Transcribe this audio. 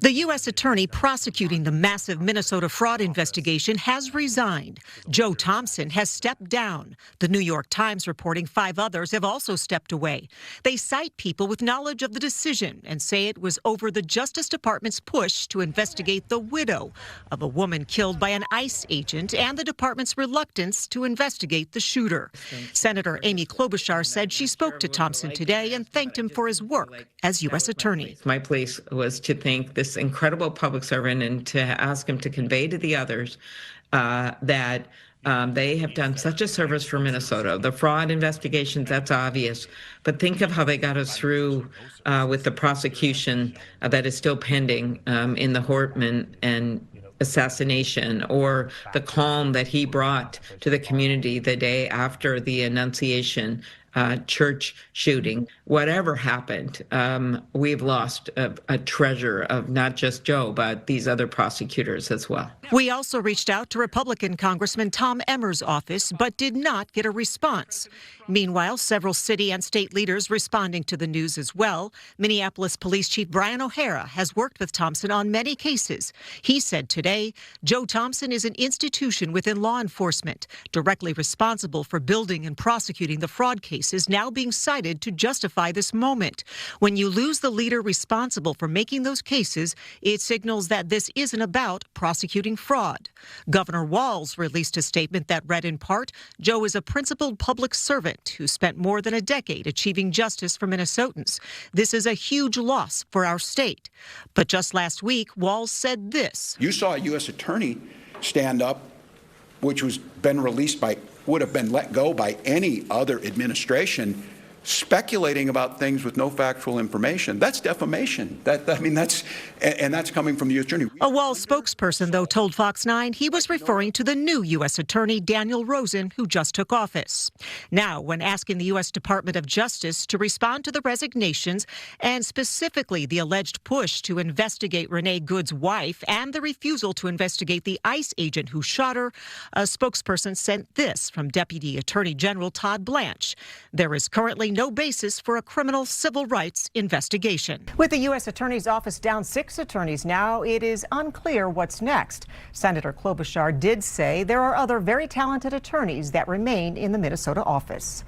The U.S. attorney prosecuting the massive Minnesota fraud investigation has resigned. Joe Thompson has stepped down. The New York Times reporting 5 others have also stepped away. They cite people with knowledge of the decision and say it was over the Justice Department's push to investigate the widow of a woman killed by an ICE agent and the department's reluctance to investigate the shooter. Senator Amy Klobuchar said she spoke to Thompson today and thanked him for his work as U.S. attorney. My place was to thank this incredible public servant and to ask him to convey to the others that they have done such a service for Minnesota. The fraud investigations, that's obvious, but think of how they got us through with the prosecution that is still pending in the Hortman and assassination, or the calm that he brought to the community the day after the Annunciation church shooting. Whatever happened, we've lost a treasure of not just Joe, but these other prosecutors as well. We also reached out to Republican Congressman Tom Emmer's office, but did not get a response. Meanwhile, several city and state leaders responding to the news as well. Minneapolis Police Chief Brian O'Hara has worked with Thompson on many cases. He said today, Joe Thompson is an institution within law enforcement, directly responsible for building and prosecuting the fraud cases now being cited to justify this moment. When you lose the leader responsible for making those cases, it signals that this isn't about prosecuting fraud. Governor Walz released a statement that read in part, Joe is a principled public servant who spent more than a decade achieving justice for Minnesotans. This is a huge loss for our state. But just last week, Walz said this. You saw a U.S. attorney stand up, which was been released by, would have been let go by any other administration, speculating about things with no factual information. That's defamation. That's coming from the U.S. attorney. A Walz spokesperson, though, told Fox 9 he was referring to the new U.S. attorney, Daniel Rosen, who just took office. Now, when asking the U.S. Department of Justice to respond to the resignations and specifically the alleged push to investigate Renee Good's wife and the refusal to investigate the ICE agent who shot her, a spokesperson sent this from Deputy Attorney General Todd Blanche. There is currently no basis for a criminal civil rights investigation. With the U.S. Attorney's Office down 6 attorneys now, it is unclear what's next. Senator Klobuchar did say there are other very talented attorneys that remain in the Minnesota office.